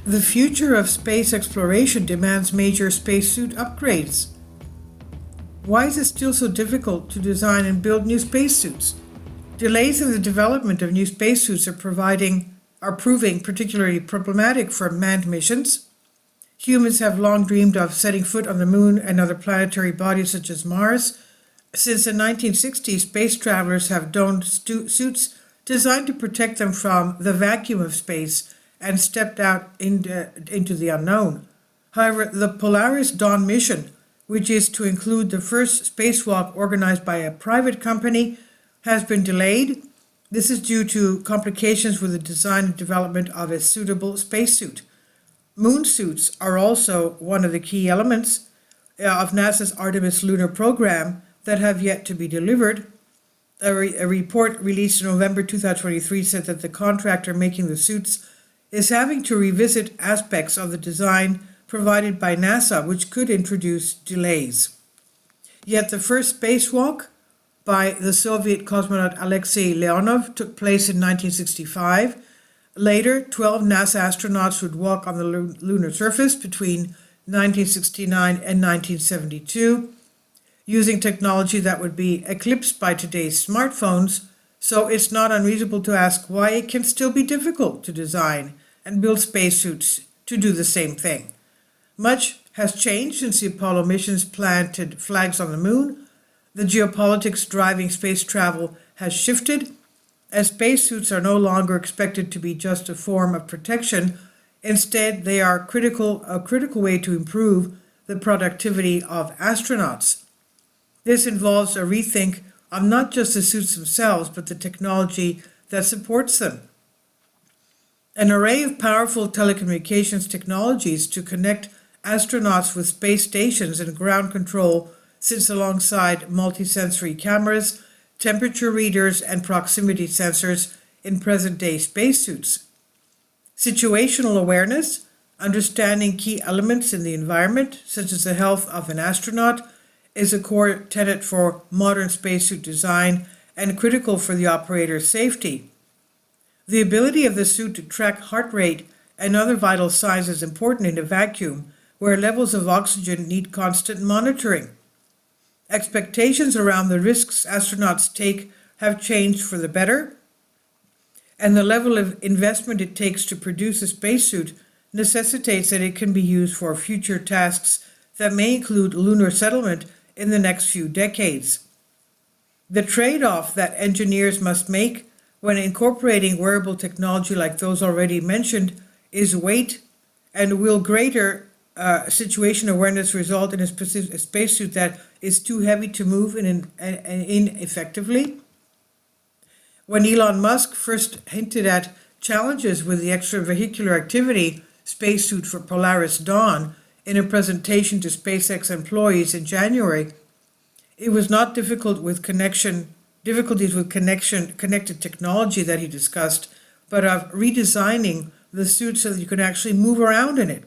The future of space exploration demands major spacesuit upgrades. Why is it still so difficult to design and build new spacesuits? Delays in the development of new spacesuits are proving particularly problematic for manned missions. Humans have long dreamed of setting foot on the moon and other planetary bodies such as Mars. Since the 1960s, space travelers have donned suits designed to protect them from the vacuum of space and stepped out into the unknown. However, the Polaris Dawn mission, which is to include the first spacewalk organized by a private company, has been delayed. This is due to complications with the design and development of a suitable spacesuit. Moon suits are also one of the key elements of NASA's Artemis lunar program that have yet to be delivered. A report released in November 2023 said that the contractor making the suits is having to revisit aspects of the design provided by NASA, which could introduce delays. Yet the first spacewalk by the Soviet cosmonaut Alexei Leonov took place in 1965. Later, 12 NASA astronauts would walk on the lunar surface between 1969 and 1972, using technology that would be eclipsed by today's smartphones. So it's not unreasonable to ask why it can still be difficult to design and build spacesuits to do the same thing. Much has changed since the Apollo missions planted flags on the moon. The geopolitics driving space travel has shifted, as spacesuits are no longer expected to be just a form of protection. Instead, they are a critical way to improve the productivity of astronauts. This involves a rethink of not just the suits themselves, but the technology that supports them. An array of powerful telecommunications technologies to connect astronauts with space stations and ground control sits alongside multisensory cameras, temperature readers, and proximity sensors in present-day spacesuits. Situational awareness, understanding key elements in the environment, such as the health of an astronaut, is a core tenet for modern spacesuit design and critical for the operator's safety. The ability of the suit to track heart rate and other vital signs is important in a vacuum, where levels of oxygen need constant monitoring. Expectations around the risks astronauts take have changed for the better, and the level of investment it takes to produce a spacesuit necessitates that it can be used for future tasks that may include lunar settlement in the next few decades. The trade-off that engineers must make when incorporating wearable technology like those already mentioned is weight, and will greater situation awareness result in a spacesuit that is too heavy to move ineffectively? When Elon Musk first hinted at challenges with the extravehicular activity spacesuit for Polaris Dawn in a presentation to SpaceX employees in January, it was not difficulties with connected technology that he discussed, but of redesigning the suit so that you could actually move around in it.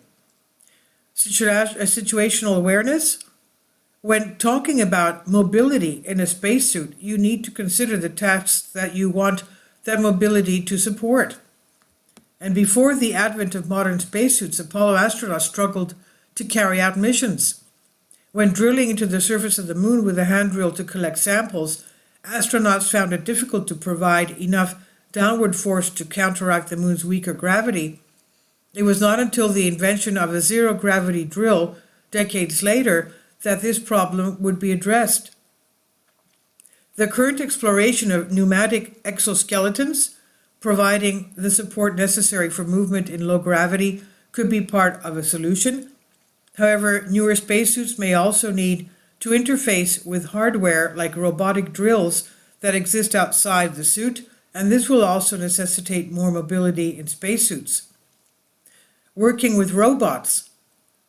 Situational awareness. When talking about mobility in a spacesuit, you need to consider the tasks that you want that mobility to support. And before the advent of modern spacesuits, Apollo astronauts struggled to carry out missions. When drilling into the surface of the moon with a hand drill to collect samples, astronauts found it difficult to provide enough downward force to counteract the moon's weaker gravity. It was not until the invention of a zero-gravity drill decades later that this problem would be addressed. The current exploration of pneumatic exoskeletons, providing the support necessary for movement in low gravity, could be part of a solution. However, newer spacesuits may also need to interface with hardware like robotic drills that exist outside the suit, and this will also necessitate more mobility in spacesuits. Working with robots.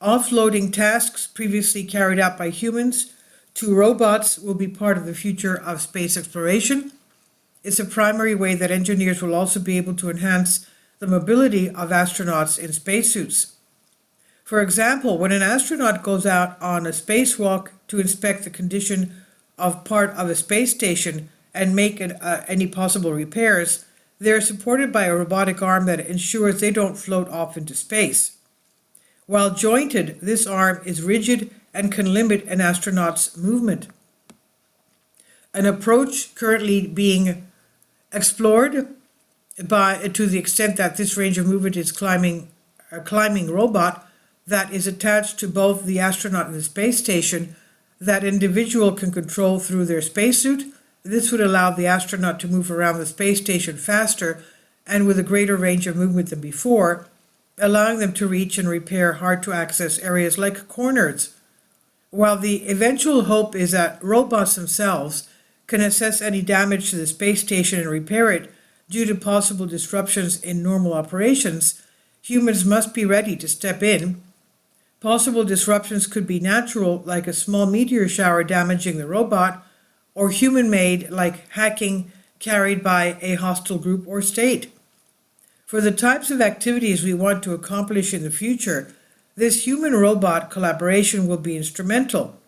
Offloading tasks previously carried out by humans to robots will be part of the future of space exploration. It's a primary way that engineers will also be able to enhance the mobility of astronauts in spacesuits. For example, when an astronaut goes out on a spacewalk to inspect the condition of part of a space station and make any possible repairs, They are supported by a robotic arm that ensures they don't float off into space. While jointed, this arm is rigid and can limit an astronaut's movement. An approach currently being explored to the extent that this range of movement is a climbing robot that is attached to both the astronaut and the space station that individual can control through their spacesuit. This would allow the astronaut to move around the space station faster and with a greater range of movement than before, allowing them to reach and repair hard-to-access areas like corners. While the eventual hope is that robots themselves can assess any damage to the space station and repair it due to possible disruptions in normal operations, humans must be ready to step in. Possible disruptions could be natural, like a small meteor shower damaging the robot, or human-made, like hacking carried by a hostile group or state. For the types of activities we want to accomplish in the future, this human-robot collaboration will be instrumental.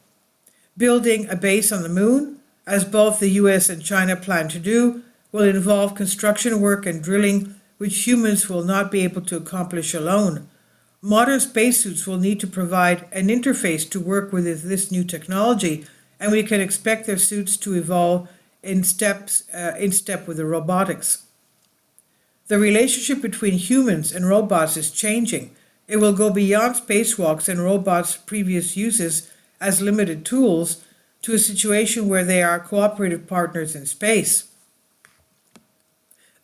Building a base on the moon, as both the US and China plan to do, will involve construction work and drilling which humans will not be able to accomplish alone. Modern spacesuits will need to provide an interface to work with this new technology, and we can expect their suits to evolve in step with the robotics. The relationship between humans and robots is changing. It will go beyond spacewalks and robots' previous uses as limited tools to a situation where they are cooperative partners in space.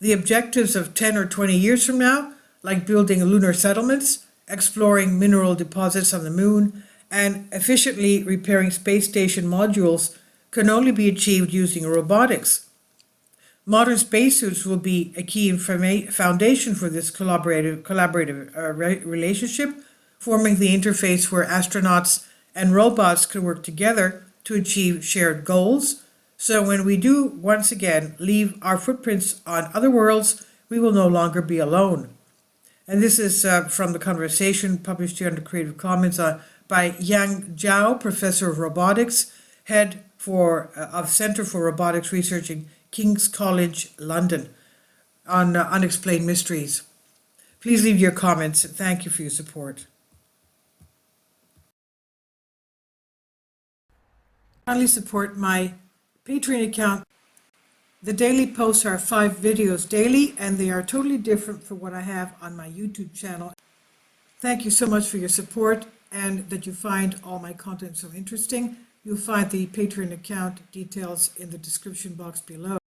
The objectives of 10 or 20 years from now, like building lunar settlements, exploring mineral deposits on the moon, and efficiently repairing space station modules, can only be achieved using robotics. Modern spacesuits will be a key foundation for this collaborative relationship, forming the interface where astronauts and robots can work together to achieve shared goals. So when we do once again leave our footprints on other worlds, we will no longer be alone. And this is from the conversation published here under Creative Commons by Yang Zhao, Professor of Robotics, Head of Center for Robotics Research in King's College, London, on Unexplained Mysteries. Please leave your comments. Thank you for your support. Kindly support my Patreon account. The daily posts are 5 videos daily, and they are totally different from what I have on my YouTube channel. Thank you so much for your support and that you find all my content so interesting. You'll find the Patreon account details in the description box below.